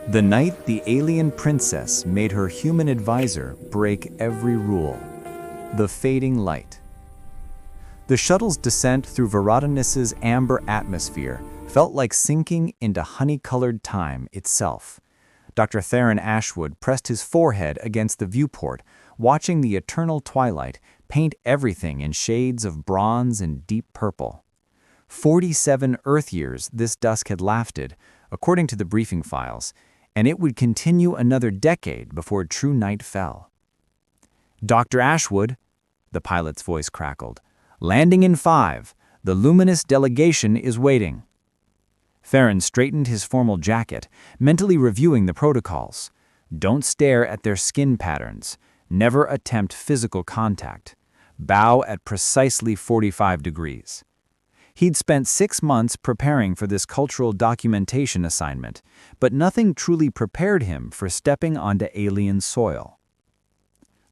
The night the alien princess made her human advisor break every rule. The fading light. The shuttle's descent through Varadonus's amber atmosphere felt like sinking into honey-colored time itself. Dr. Theron Ashwood pressed his forehead against the viewport, watching the eternal twilight paint everything in shades of bronze and deep purple. 47 Earth years this dusk had lasted, according to the briefing files, and it would continue another decade before true night fell. "Dr. Ashwood," the pilot's voice crackled, "landing in 5. The luminous delegation is waiting." Theron straightened his formal jacket, mentally reviewing the protocols. Don't stare at their skin patterns. Never attempt physical contact. Bow at precisely 45 degrees. He'd spent 6 months preparing for this cultural documentation assignment, but nothing truly prepared him for stepping onto alien soil.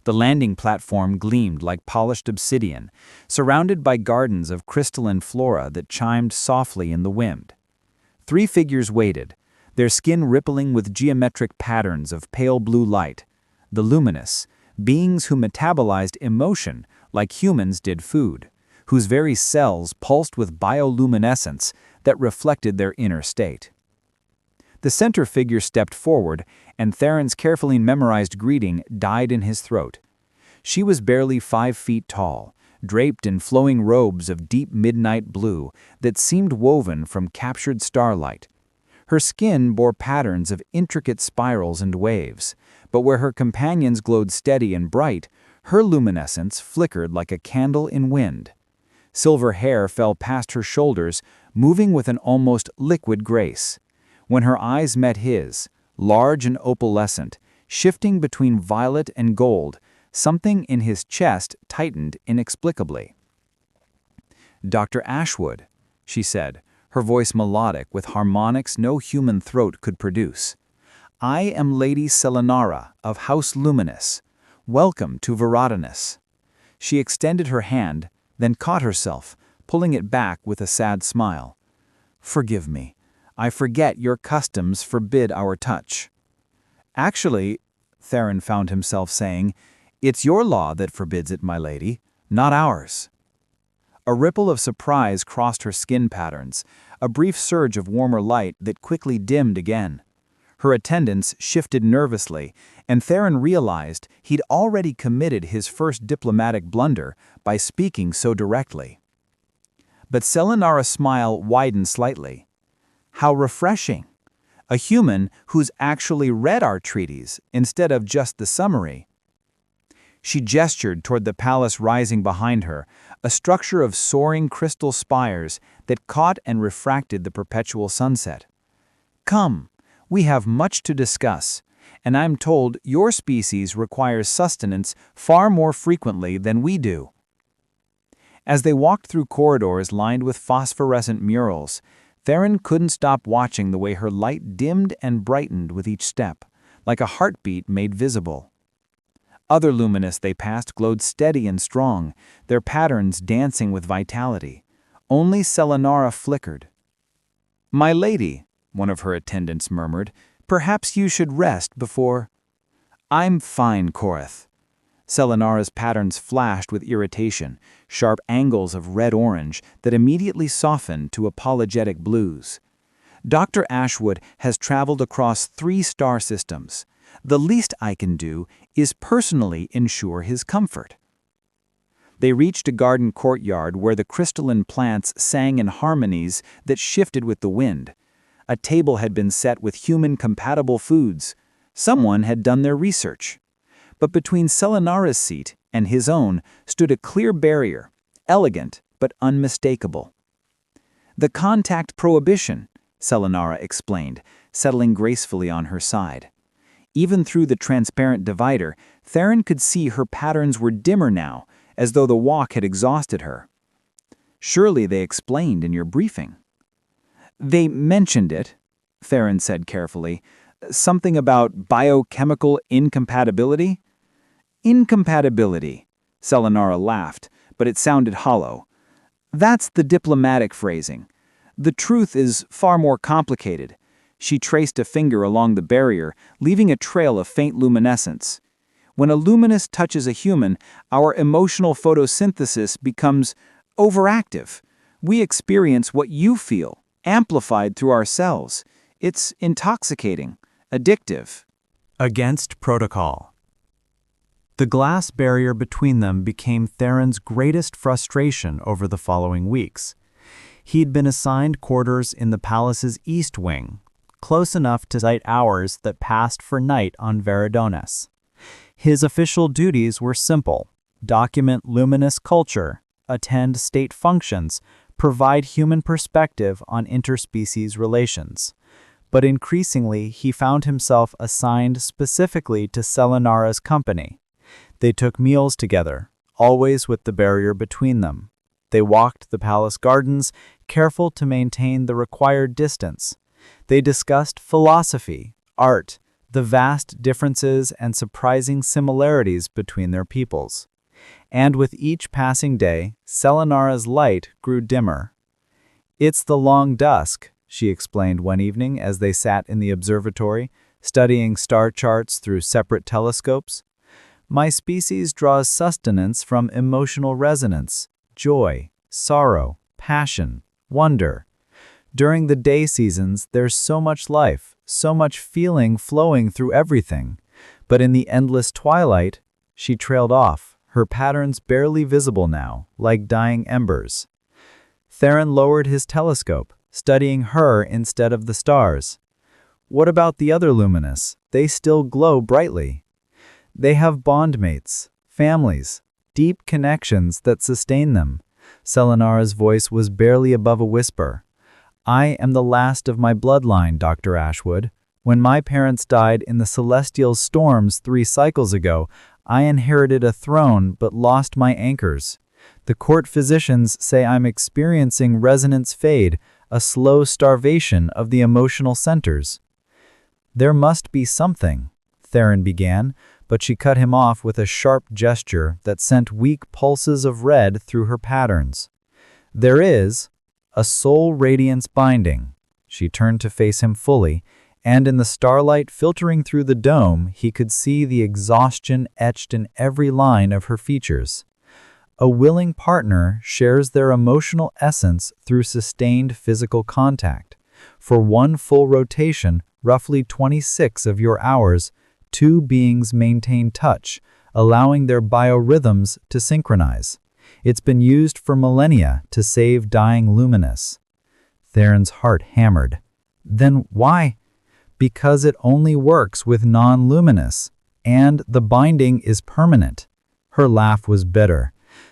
The landing platform gleamed like polished obsidian, surrounded by gardens of crystalline flora that chimed softly in the wind. 3 figures waited, their skin rippling with geometric patterns of pale blue light, the luminous, beings who metabolized emotion like humans did food, whose very cells pulsed with bioluminescence that reflected their inner state. The center figure stepped forward, and Theron's carefully memorized greeting died in his throat. She was barely 5 feet tall, draped in flowing robes of deep midnight blue that seemed woven from captured starlight. Her skin bore patterns of intricate spirals and waves, but where her companions glowed steady and bright, her luminescence flickered like a candle in wind. Silver hair fell past her shoulders, moving with an almost liquid grace. When her eyes met his, large and opalescent, shifting between violet and gold, something in his chest tightened inexplicably. "Dr. Ashwood," she said, her voice melodic with harmonics no human throat could produce. "I am Lady Selenara of House Luminous. Welcome to Varadonus." She extended her hand, then caught herself, pulling it back with a sad smile. "Forgive me. I forget your customs forbid our touch." "Actually," Theron found himself saying, "it's your law that forbids it, my lady, not ours." A ripple of surprise crossed her skin patterns, a brief surge of warmer light that quickly dimmed again. Her attendants shifted nervously, and Theron realized he'd already committed his first diplomatic blunder by speaking so directly. But Selenara's smile widened slightly. "How refreshing! A human who's actually read our treaties instead of just the summary." She gestured toward the palace rising behind her, a structure of soaring crystal spires that caught and refracted the perpetual sunset. "Come, we have much to discuss, and I'm told your species requires sustenance far more frequently than we do." As they walked through corridors lined with phosphorescent murals, Theron couldn't stop watching the way her light dimmed and brightened with each step, like a heartbeat made visible. Other luminous they passed glowed steady and strong, their patterns dancing with vitality. Only Selenara flickered. "My lady," one of her attendants murmured, "perhaps you should rest before—" "I'm fine, Korith." Selenara's patterns flashed with irritation, sharp angles of red-orange that immediately softened to apologetic blues. "Dr. Ashwood has traveled across 3 star systems. The least I can do is personally ensure his comfort." They reached a garden courtyard where the crystalline plants sang in harmonies that shifted with the wind. A table had been set with human-compatible foods. Someone had done their research. But between Selenara's seat and his own stood a clear barrier, elegant but unmistakable. "The contact prohibition," Selenara explained, settling gracefully on her side. Even through the transparent divider, Theron could see her patterns were dimmer now, as though the walk had exhausted her. "Surely they explained in your briefing." "They mentioned it," Theron said carefully. "Something about biochemical incompatibility?" "Incompatibility," Selenara laughed, but it sounded hollow. "That's the diplomatic phrasing. The truth is far more complicated. She traced a finger along the barrier, leaving a trail of faint luminescence. When a luminous touches a human, our emotional photosynthesis becomes overactive. We experience what you feel, amplified through our cells. It's intoxicating, addictive. Against protocol. The glass barrier between them became Theron's greatest frustration over the following weeks. He'd been assigned quarters in the palace's east wing, close enough to sight hours that passed for night on Veridonis. His official duties were simple: document luminous culture, attend state functions, provide human perspective on interspecies relations. But increasingly, he found himself assigned specifically to Selenara's company. They took meals together, always with the barrier between them. They walked the palace gardens, careful to maintain the required distance. They discussed philosophy, art, the vast differences and surprising similarities between their peoples. And with each passing day, Selenara's light grew dimmer. "It's the long dusk," she explained one evening as they sat in the observatory, studying star charts through separate telescopes. "My species draws sustenance from emotional resonance, joy, sorrow, passion, wonder. During the day seasons, there's so much life, so much feeling flowing through everything. But in the endless twilight," she trailed off, her patterns barely visible now, like dying embers. Theron lowered his telescope, studying her instead of the stars. "What about the other luminous? They still glow brightly." "They have bondmates, families, deep connections that sustain them." Selenara's voice was barely above a whisper. "I am the last of my bloodline, Dr. Ashwood. When my parents died in the celestial storms 3 cycles ago, I inherited a throne but lost my anchors. The court physicians say I'm experiencing resonance fade, a slow starvation of the emotional centers." "There must be something," Theron began, but she cut him off with a sharp gesture that sent weak pulses of red through her patterns. "There is a soul radiance binding." She turned to face him fully, and in the starlight filtering through the dome, he could see the exhaustion etched in every line of her features. "A willing partner shares their emotional essence through sustained physical contact. For one full rotation, roughly 26 of your hours, 2 beings maintain touch, allowing their biorhythms to synchronize. It's been used for millennia to save dying luminous." Theron's heart hammered. "Then why?" "Because it only works with non-luminous, and the binding is permanent." Her laugh was bitter.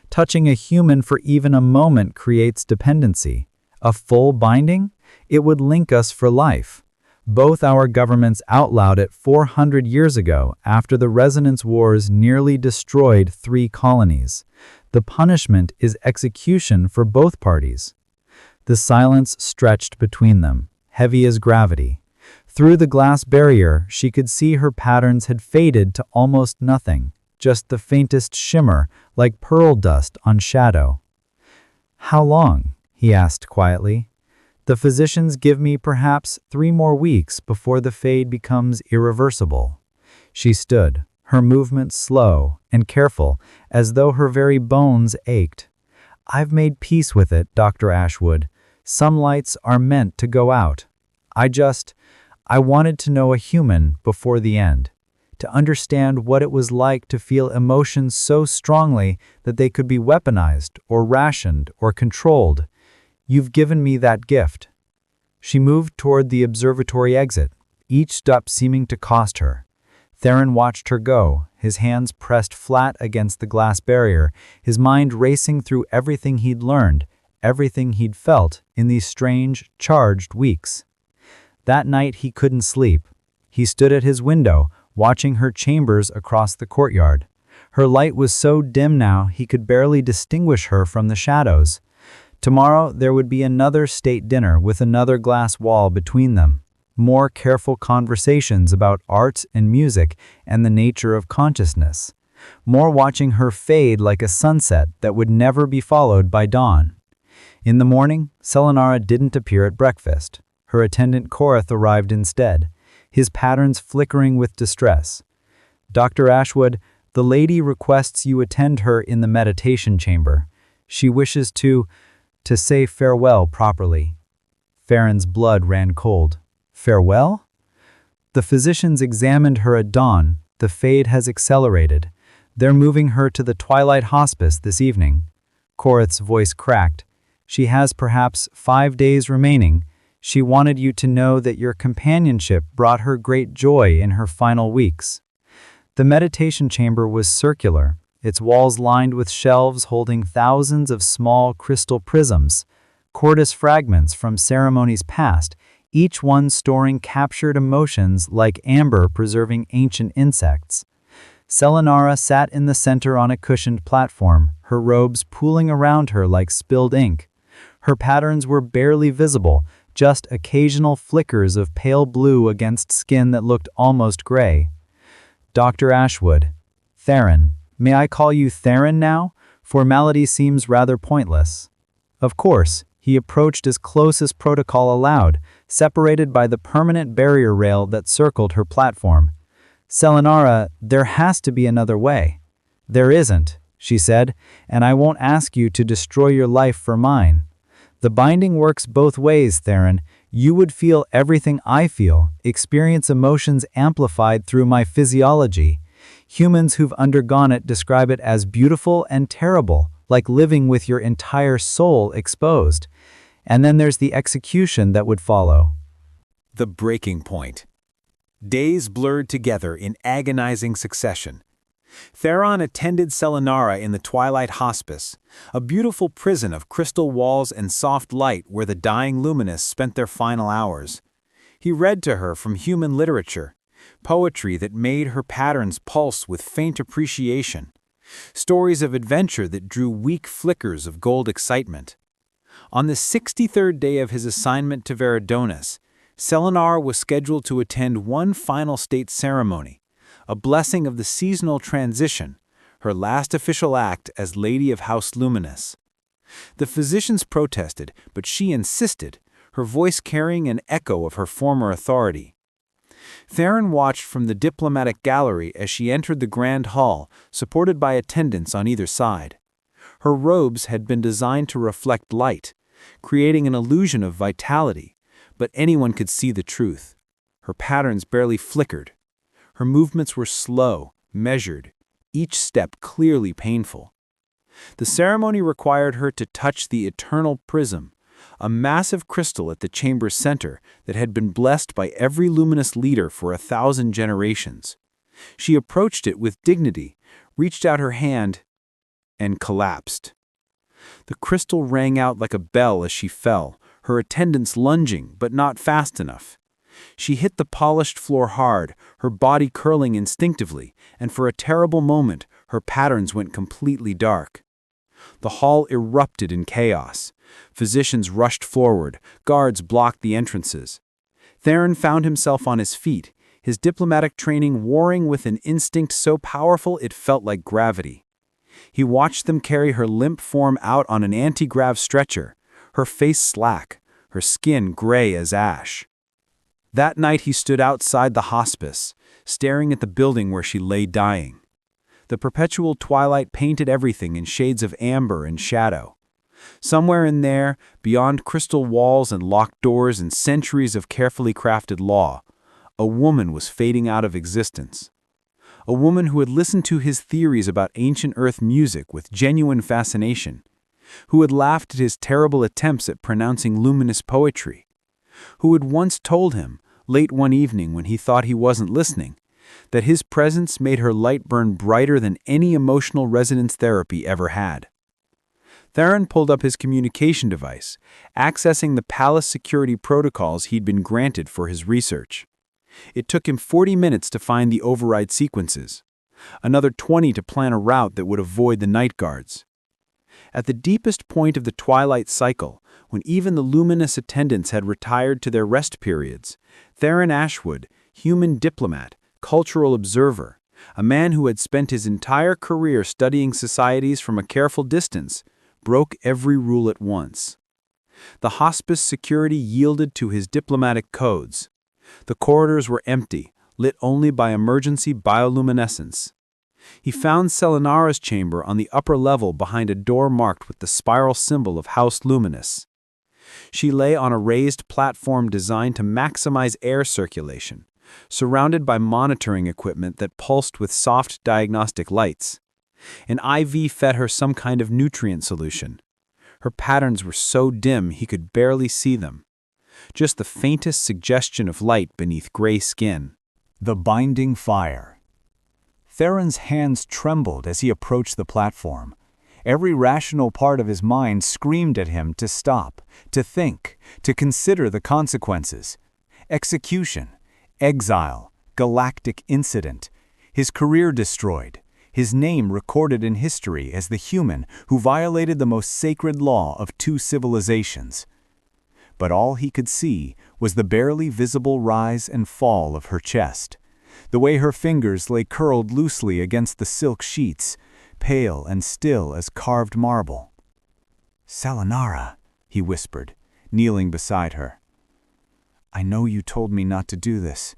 "Touching a human for even a moment creates dependency. A full binding? It would link us for life. Both our governments outlawed it 400 years ago after the resonance wars nearly destroyed 3 colonies. The punishment is execution for both parties." The silence stretched between them, heavy as gravity. Through the glass barrier, she could see her patterns had faded to almost nothing, just the faintest shimmer, like pearl dust on shadow. "How long?" he asked quietly. "The physicians give me perhaps 3 more weeks before the fade becomes irreversible." She stood, her movements slow and careful, as though her very bones ached. "I've made peace with it, Dr. Ashwood. Some lights are meant to go out. I wanted to know a human before the end, to understand what it was like to feel emotions so strongly that they could be weaponized or rationed or controlled. You've given me that gift." She moved toward the observatory exit, each step seeming to cost her. Theron watched her go, his hands pressed flat against the glass barrier, his mind racing through everything he'd learned, everything he'd felt in these strange, charged weeks. That night he couldn't sleep. He stood at his window, watching her chambers across the courtyard. Her light was so dim now he could barely distinguish her from the shadows. Tomorrow there would be another state dinner with another glass wall between them. More careful conversations about art and music and the nature of consciousness. More watching her fade like a sunset that would never be followed by dawn. In the morning, Selenara didn't appear at breakfast. Her attendant Korath arrived instead, his patterns flickering with distress. "Dr. Ashwood, the lady requests you attend her in the meditation chamber. She wishes to say farewell properly." Farron's blood ran cold. "Farewell?" "The physicians examined her at dawn. The fade has accelerated. They're moving her to the Twilight Hospice this evening." Korath's voice cracked. "She has perhaps 5 days remaining. She wanted you to know that your companionship brought her great joy in her final weeks." The meditation chamber was circular, its walls lined with shelves holding thousands of small crystal prisms, cordis fragments from ceremonies past, each one storing captured emotions like amber preserving ancient insects. Selenara sat in the center on a cushioned platform, her robes pooling around her like spilled ink. Her patterns were barely visible, just occasional flickers of pale blue against skin that looked almost gray. "Dr. Ashwood." "Theron. May I call you Theron now? Formality seems rather pointless." "Of course." He approached as close as protocol allowed, separated by the permanent barrier rail that circled her platform. "Selenara, there has to be another way." "There isn't," she said, "and I won't ask you to destroy your life for mine. The binding works both ways, Theron. You would feel everything I feel, experience emotions amplified through my physiology. Humans who've undergone it describe it as beautiful and terrible, like living with your entire soul exposed. And then there's the execution that would follow." The breaking point. Days blurred together in agonizing succession. Theron attended Selenara in the Twilight Hospice, a beautiful prison of crystal walls and soft light where the dying Luminous spent their final hours. He read to her from human literature, poetry that made her patterns pulse with faint appreciation, stories of adventure that drew weak flickers of gold excitement. On the 63rd day of his assignment to Veridonis, Selenara was scheduled to attend one final state ceremony, a blessing of the seasonal transition, her last official act as Lady of House Luminous. The physicians protested, but she insisted, her voice carrying an echo of her former authority. Theron watched from the diplomatic gallery as she entered the grand hall, supported by attendants on either side. Her robes had been designed to reflect light, creating an illusion of vitality, but anyone could see the truth. Her patterns barely flickered. Her movements were slow, measured, each step clearly painful. The ceremony required her to touch the eternal prism, a massive crystal at the chamber's center that had been blessed by every luminous leader for 1,000 generations. She approached it with dignity, reached out her hand, and collapsed. The crystal rang out like a bell as she fell, her attendants lunging, but not fast enough. She hit the polished floor hard, her body curling instinctively, and for a terrible moment, her patterns went completely dark. The hall erupted in chaos. Physicians rushed forward, guards blocked the entrances. Theron found himself on his feet, his diplomatic training warring with an instinct so powerful it felt like gravity. He watched them carry her limp form out on an anti-grav stretcher, her face slack, her skin gray as ash. That night he stood outside the hospice, staring at the building where she lay dying. The perpetual twilight painted everything in shades of amber and shadow. Somewhere in there, beyond crystal walls and locked doors and centuries of carefully crafted law, a woman was fading out of existence. A woman who had listened to his theories about ancient earth music with genuine fascination, who had laughed at his terrible attempts at pronouncing luminous poetry, who had once told him, late one evening when he thought he wasn't listening, that his presence made her light burn brighter than any emotional resonance therapy ever had. Theron pulled up his communication device, accessing the palace security protocols he'd been granted for his research. It took him 40 minutes to find the override sequences, another 20 to plan a route that would avoid the night guards. At the deepest point of the twilight cycle, when even the luminous attendants had retired to their rest periods, Theron Ashwood, human diplomat, cultural observer, a man who had spent his entire career studying societies from a careful distance, broke every rule at once. The hospice security yielded to his diplomatic codes. The corridors were empty, lit only by emergency bioluminescence. He found Selenara's chamber on the upper level behind a door marked with the spiral symbol of House Luminous. She lay on a raised platform designed to maximize air circulation, surrounded by monitoring equipment that pulsed with soft diagnostic lights. An IV fed her some kind of nutrient solution. Her patterns were so dim he could barely see them. Just the faintest suggestion of light beneath gray skin. The binding fire. Theron's hands trembled as he approached the platform. Every rational part of his mind screamed at him to stop, to think, to consider the consequences. Execution, exile, galactic incident, his career destroyed, his name recorded in history as the human who violated the most sacred law of two civilizations. But all he could see was the barely visible rise and fall of her chest, the way her fingers lay curled loosely against the silk sheets, pale and still as carved marble. "Selenara," he whispered, kneeling beside her. "I know you told me not to do this.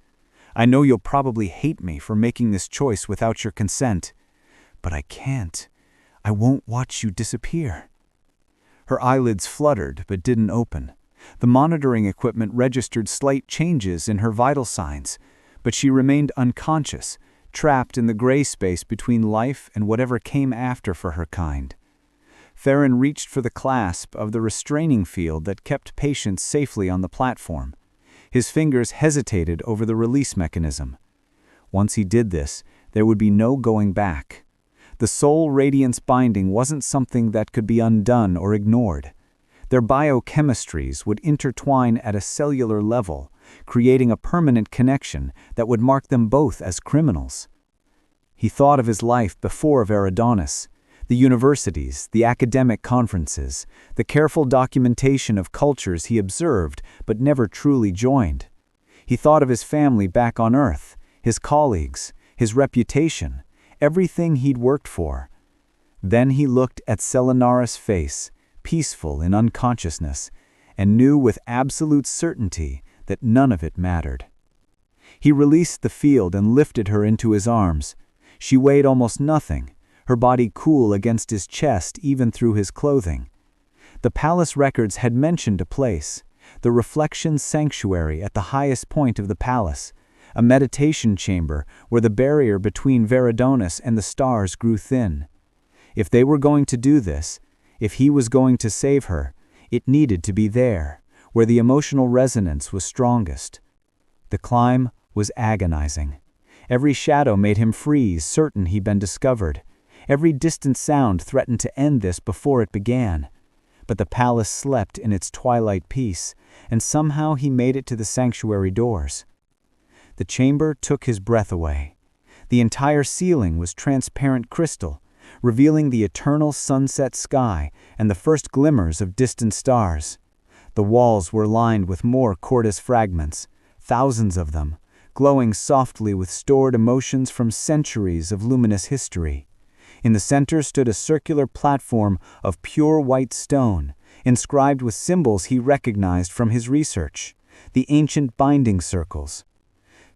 I know you'll probably hate me for making this choice without your consent. But I can't. I won't watch you disappear." Her eyelids fluttered but didn't open. The monitoring equipment registered slight changes in her vital signs, but she remained unconscious, trapped in the gray space between life and whatever came after for her kind. Theron reached for the clasp of the restraining field that kept patients safely on the platform. His fingers hesitated over the release mechanism. Once he did this, there would be no going back. The soul radiance binding wasn't something that could be undone or ignored. Their biochemistries would intertwine at a cellular level, creating a permanent connection that would mark them both as criminals. He thought of his life before Veridonis, the universities, the academic conferences, the careful documentation of cultures he observed but never truly joined. He thought of his family back on Earth, his colleagues, his reputation, everything he'd worked for. Then he looked at Selenara's face, peaceful in unconsciousness, and knew with absolute certainty that none of it mattered. He released the field and lifted her into his arms. She weighed almost nothing, her body cool against his chest even through his clothing. The palace records had mentioned a place, the Reflection Sanctuary at the highest point of the palace, a meditation chamber where the barrier between Veridonis and the stars grew thin. If they were going to do this, if he was going to save her, it needed to be there, where the emotional resonance was strongest. The climb was agonizing. Every shadow made him freeze, certain he'd been discovered. Every distant sound threatened to end this before it began. But the palace slept in its twilight peace, and somehow he made it to the sanctuary doors. The chamber took his breath away. The entire ceiling was transparent crystal, revealing the eternal sunset sky and the first glimmers of distant stars. The walls were lined with more Cordis fragments, thousands of them, glowing softly with stored emotions from centuries of luminous history. In the center stood a circular platform of pure white stone, inscribed with symbols he recognized from his research, the ancient binding circles.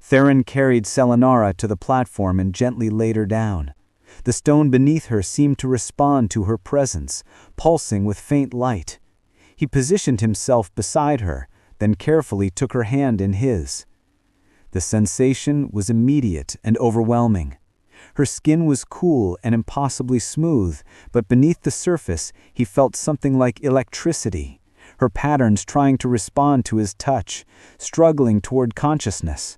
Theron carried Selenara to the platform and gently laid her down. The stone beneath her seemed to respond to her presence, pulsing with faint light. He positioned himself beside her, then carefully took her hand in his. The sensation was immediate and overwhelming. Her skin was cool and impossibly smooth, but beneath the surface he felt something like electricity, her patterns trying to respond to his touch, struggling toward consciousness.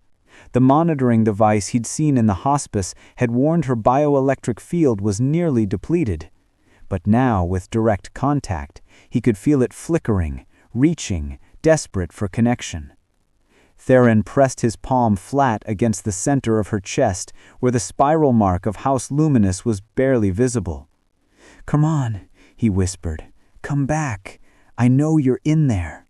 The monitoring device he'd seen in the hospice had warned her bioelectric field was nearly depleted. But now, with direct contact, he could feel it flickering, reaching, desperate for connection. Theron pressed his palm flat against the center of her chest, where the spiral mark of House Luminous was barely visible. "Come on," he whispered. "Come back. I know you're in there."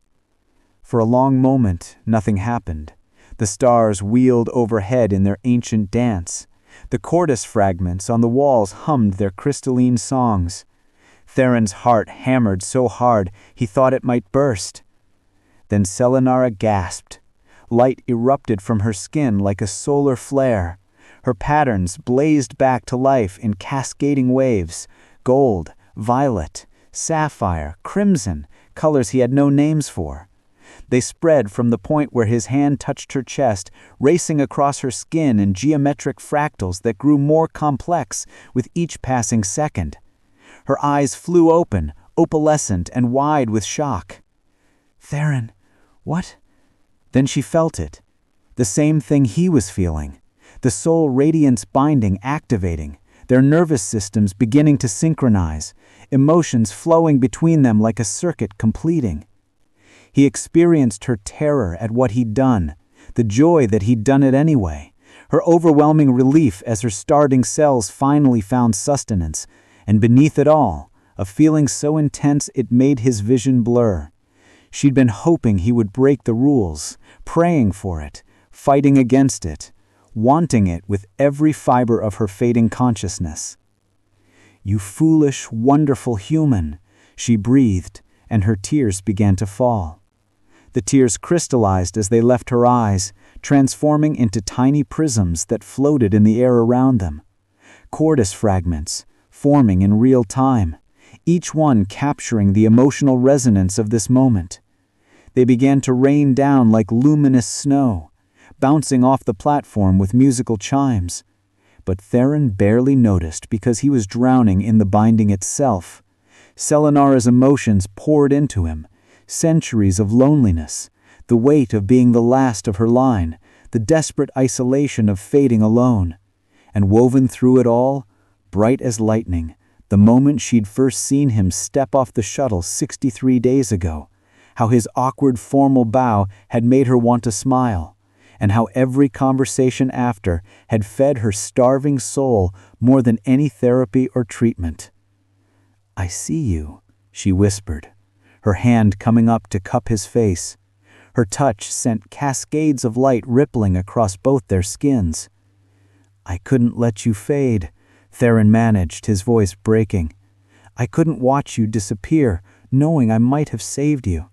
For a long moment, nothing happened. The stars wheeled overhead in their ancient dance. The Cordis fragments on the walls hummed their crystalline songs. Theron's heart hammered so hard he thought it might burst. Then Selenara gasped. Light erupted from her skin like a solar flare. Her patterns blazed back to life in cascading waves: gold, violet, sapphire, crimson, colors he had no names for. They spread from the point where his hand touched her chest, racing across her skin in geometric fractals that grew more complex with each passing second. Her eyes flew open, opalescent and wide with shock. "Theron, what?" Then she felt it. The same thing he was feeling. The soul radiance binding activating, their nervous systems beginning to synchronize, emotions flowing between them like a circuit completing. He experienced her terror at what he'd done, the joy that he'd done it anyway, her overwhelming relief as her starting cells finally found sustenance, and beneath it all, a feeling so intense it made his vision blur. She'd been hoping he would break the rules, praying for it, fighting against it, wanting it with every fiber of her fading consciousness. "You foolish, wonderful human," she breathed, and her tears began to fall. The tears crystallized as they left her eyes, transforming into tiny prisms that floated in the air around them. Cordis fragments, forming in real time, each one capturing the emotional resonance of this moment. They began to rain down like luminous snow, bouncing off the platform with musical chimes. But Theron barely noticed because he was drowning in the binding itself. Selenara's emotions poured into him, centuries of loneliness, the weight of being the last of her line, the desperate isolation of fading alone. And woven through it all, bright as lightning, the moment she'd first seen him step off the shuttle 63 days ago, how his awkward formal bow had made her want to smile, and how every conversation after had fed her starving soul more than any therapy or treatment. "I see you," she whispered, her hand coming up to cup his face. Her touch sent cascades of light rippling across both their skins. "I couldn't let you fade," Theron managed, his voice breaking. "I couldn't watch you disappear, knowing I might have saved you."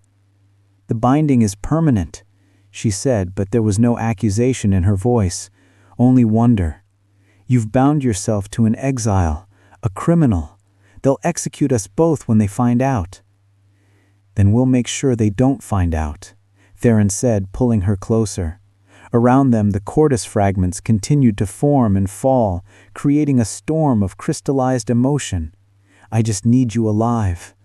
"The binding is permanent," she said, but there was no accusation in her voice, only wonder. "You've bound yourself to an exile, a criminal. They'll execute us both when they find out." "Then we'll make sure they don't find out," Theron said, pulling her closer. Around them, the Cordis fragments continued to form and fall, creating a storm of crystallized emotion. "I just need you alive."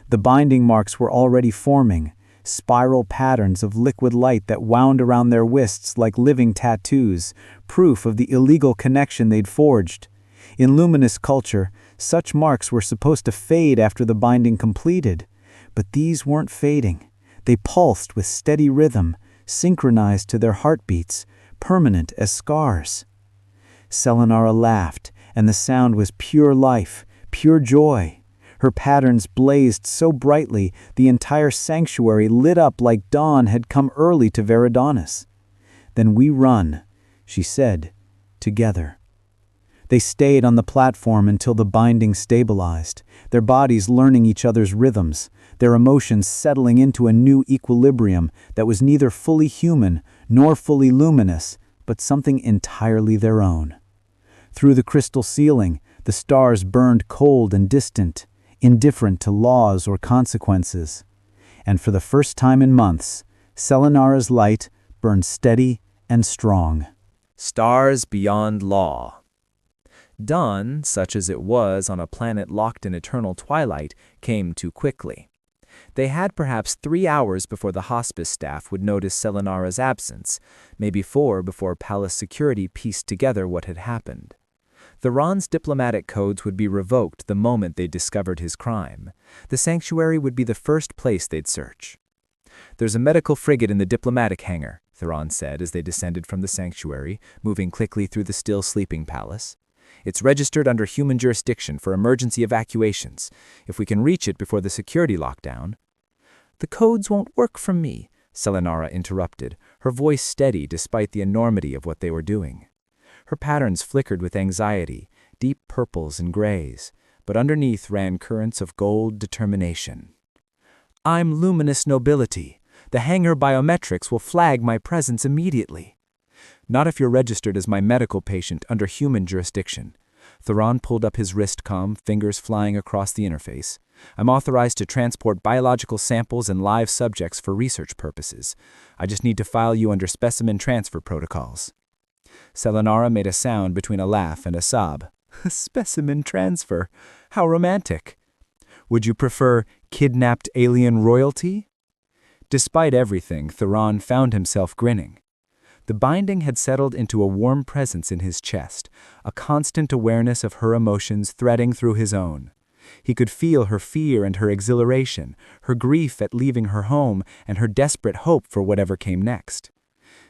The binding marks were already forming, spiral patterns of liquid light that wound around their wrists like living tattoos, proof of the illegal connection they'd forged. In luminous culture, such marks were supposed to fade after the binding completed, but these weren't fading. They pulsed with steady rhythm, synchronized to their heartbeats, permanent as scars. Selenara laughed, and the sound was pure life, pure joy. Her patterns blazed so brightly the entire sanctuary lit up like dawn had come early to Veridanis. "Then we run," she said, "together." They stayed on the platform until the binding stabilized, their bodies learning each other's rhythms, their emotions settling into a new equilibrium that was neither fully human nor fully luminous, but something entirely their own. Through the crystal ceiling, the stars burned cold and distant, indifferent to laws or consequences. And for the first time in months, Selenara's light burned steady and strong. Stars beyond law. Dawn, such as it was on a planet locked in eternal twilight, came too quickly. They had perhaps 3 hours before the hospice staff would notice Selenara's absence, maybe 4 before palace security pieced together what had happened. Theron's diplomatic codes would be revoked the moment they discovered his crime. The sanctuary would be the first place they'd search. "There's a medical frigate in the diplomatic hangar," Theron said as they descended from the sanctuary, moving quickly through the still sleeping palace. "It's registered under human jurisdiction for emergency evacuations, if we can reach it before the security lockdown." "The codes won't work from me," Selenara interrupted, her voice steady despite the enormity of what they were doing. Her patterns flickered with anxiety, deep purples and grays, but underneath ran currents of gold determination. I'm luminous nobility. The hangar biometrics will flag my presence immediately. Not if you're registered as my medical patient under human jurisdiction. Theron pulled up his wrist comm, fingers flying across the interface. I'm authorized to transport biological samples and live subjects for research purposes. I just need to file you under specimen transfer protocols. Selenara made a sound between a laugh and a sob. Specimen transfer? How romantic. Would you prefer kidnapped alien royalty? Despite everything, Theron found himself grinning. The binding had settled into a warm presence in his chest, a constant awareness of her emotions threading through his own. He could feel her fear and her exhilaration, her grief at leaving her home, and her desperate hope for whatever came next.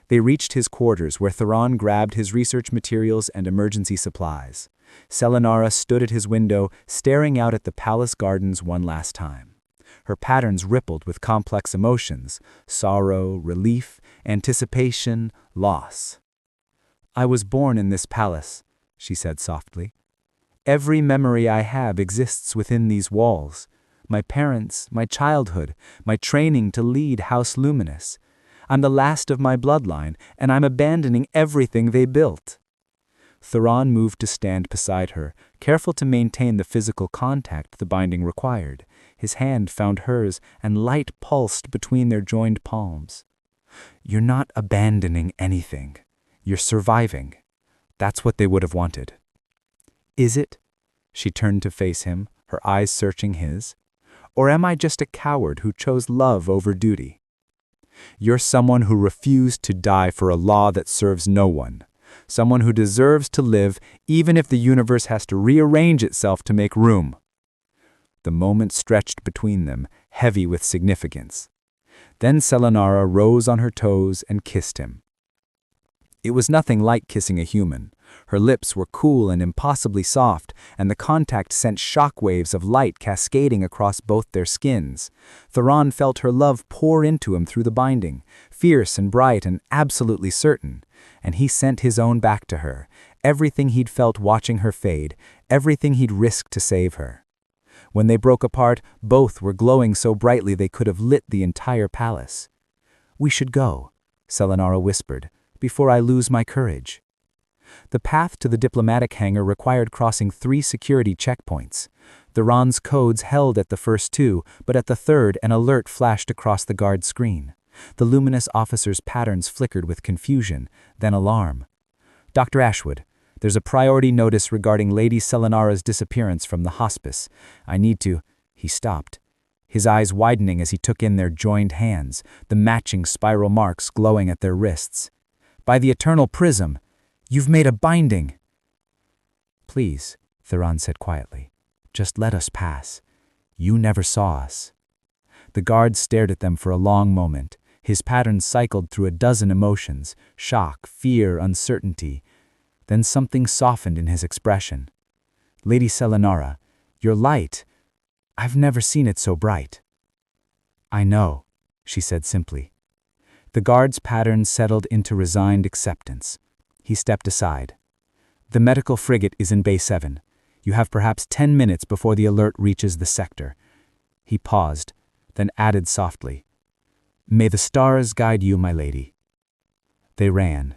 They reached his quarters, where Theron grabbed his research materials and emergency supplies. Selenara stood at his window, staring out at the palace gardens one last time. Her patterns rippled with complex emotions: sorrow, relief, anticipation, loss. I was born in this palace, she said softly. Every memory I have exists within these walls. My parents, my childhood, my training to lead House Luminous. I'm the last of my bloodline, and I'm abandoning everything they built. Theron moved to stand beside her, careful to maintain the physical contact the binding required. His hand found hers, and light pulsed between their joined palms. You're not abandoning anything. You're surviving. That's what they would have wanted. Is it? She turned to face him, her eyes searching his. Or am I just a coward who chose love over duty? You're someone who refused to die for a law that serves no one. Someone who deserves to live even if the universe has to rearrange itself to make room. The moment stretched between them, heavy with significance. Then Selenara rose on her toes and kissed him. It was nothing like kissing a human. Her lips were cool and impossibly soft, and the contact sent shockwaves of light cascading across both their skins. Theron felt her love pour into him through the binding, fierce and bright and absolutely certain, and he sent his own back to her, everything he'd felt watching her fade, everything he'd risked to save her. When they broke apart, both were glowing so brightly they could have lit the entire palace. We should go, Selenara whispered, before I lose my courage. The path to the diplomatic hangar required crossing 3 security checkpoints. Theron's codes held at the first 2, but at the third an alert flashed across the guard screen. The luminous officer's patterns flickered with confusion, then alarm. Dr. Ashwood, there's a priority notice regarding Lady Selenara's disappearance from the hospice. I need to... He stopped, his eyes widening as he took in their joined hands, the matching spiral marks glowing at their wrists. By the eternal prism, you've made a binding. Please, Theron said quietly, just let us pass. You never saw us. The guard stared at them for a long moment. His patterns cycled through a dozen emotions: shock, fear, uncertainty. Then something softened in his expression. Lady Selenara, your light, I've never seen it so bright. I know, she said simply. The guard's patterns settled into resigned acceptance. He stepped aside. The medical frigate is in Bay 7. You have perhaps 10 minutes before the alert reaches the sector. He paused, then added softly, May the stars guide you, my lady. They ran.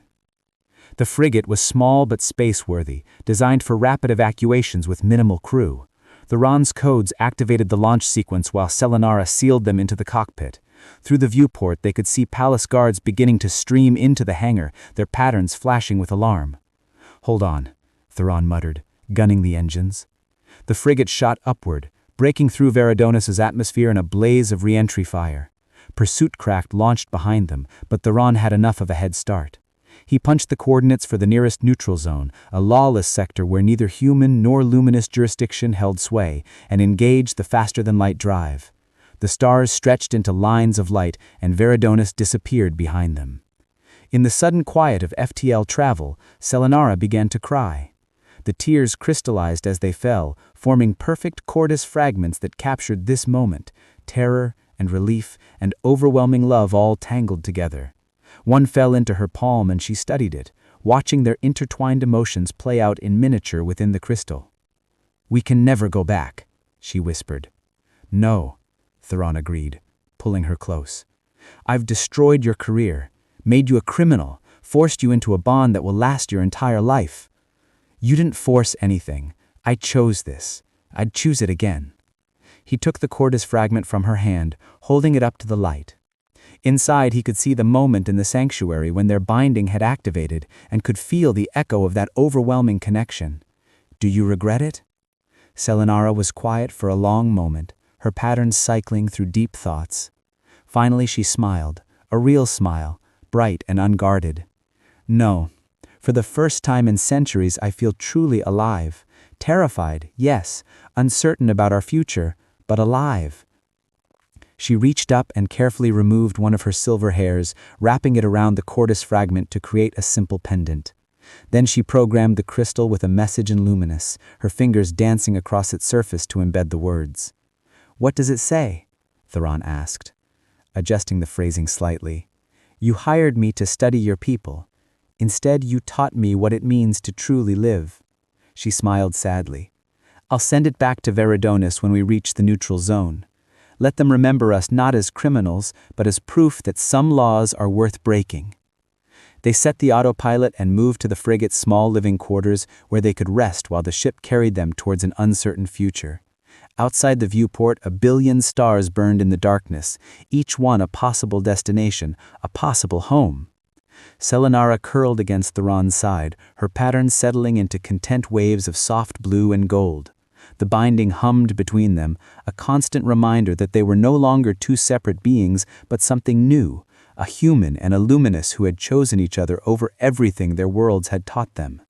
The frigate was small but space-worthy, designed for rapid evacuations with minimal crew. Theron's codes activated the launch sequence while Selenara sealed them into the cockpit. Through the viewport, they could see palace guards beginning to stream into the hangar, their patterns flashing with alarm. Hold on, Theron muttered, gunning the engines. The frigate shot upward, breaking through Veridonis's atmosphere in a blaze of re-entry fire. Pursuit craft launched behind them, but Theron had enough of a head start. He punched the coordinates for the nearest neutral zone, a lawless sector where neither human nor luminous jurisdiction held sway, and engaged the faster-than-light drive. The stars stretched into lines of light, and Veridonis disappeared behind them. In the sudden quiet of FTL travel, Selenara began to cry. The tears crystallized as they fell, forming perfect cordis fragments that captured this moment, terror and relief and overwhelming love all tangled together. One fell into her palm and she studied it, watching their intertwined emotions play out in miniature within the crystal. We can never go back, she whispered. No, Theron agreed, pulling her close. I've destroyed your career, made you a criminal, forced you into a bond that will last your entire life. You didn't force anything. I chose this. I'd choose it again. He took the cordis fragment from her hand, holding it up to the light. Inside, he could see the moment in the sanctuary when their binding had activated and could feel the echo of that overwhelming connection. Do you regret it? Selenara was quiet for a long moment, her patterns cycling through deep thoughts. Finally, she smiled, a real smile, bright and unguarded. No. For the first time in centuries, I feel truly alive. Terrified, yes, uncertain about our future, but alive. She reached up and carefully removed one of her silver hairs, wrapping it around the cordis fragment to create a simple pendant. Then she programmed the crystal with a message in luminous, her fingers dancing across its surface to embed the words. What does it say? Theron asked, adjusting the phrasing slightly. You hired me to study your people. Instead, you taught me what it means to truly live. She smiled sadly. I'll send it back to Veridonis when we reach the neutral zone. Let them remember us not as criminals, but as proof that some laws are worth breaking. They set the autopilot and moved to the frigate's small living quarters where they could rest while the ship carried them towards an uncertain future. Outside the viewport, 1 billion stars burned in the darkness, each one a possible destination, a possible home. Selenara curled against Theron's side, her patterns settling into content waves of soft blue and gold. The binding hummed between them, a constant reminder that they were no longer two separate beings, but something new, a human and a luminous who had chosen each other over everything their worlds had taught them.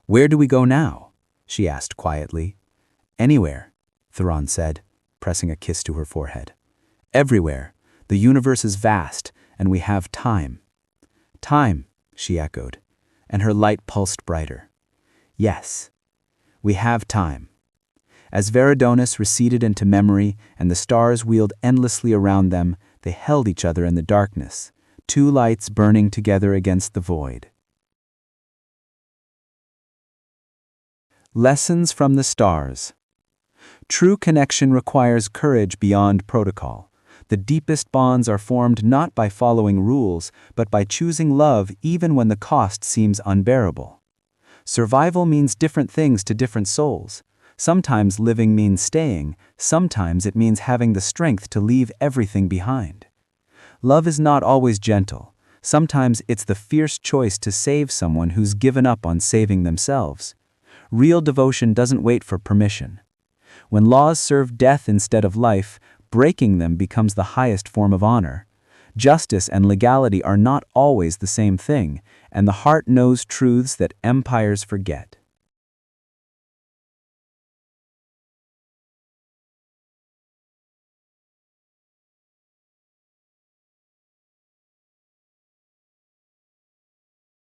Where do we go now? She asked quietly. Anywhere, Theron said, pressing a kiss to her forehead. Everywhere. The universe is vast, and we have time. Time, she echoed, and her light pulsed brighter. Yes, we have time. As Veridonis receded into memory and the stars wheeled endlessly around them, they held each other in the darkness, two lights burning together against the void. Lessons from the stars. True connection requires courage beyond protocol. The deepest bonds are formed not by following rules, but by choosing love even when the cost seems unbearable. Survival means different things to different souls. Sometimes living means staying, sometimes it means having the strength to leave everything behind. Love is not always gentle. Sometimes it's the fierce choice to save someone who's given up on saving themselves. Real devotion doesn't wait for permission. When laws serve death instead of life, breaking them becomes the highest form of honor. Justice and legality are not always the same thing, and the heart knows truths that empires forget.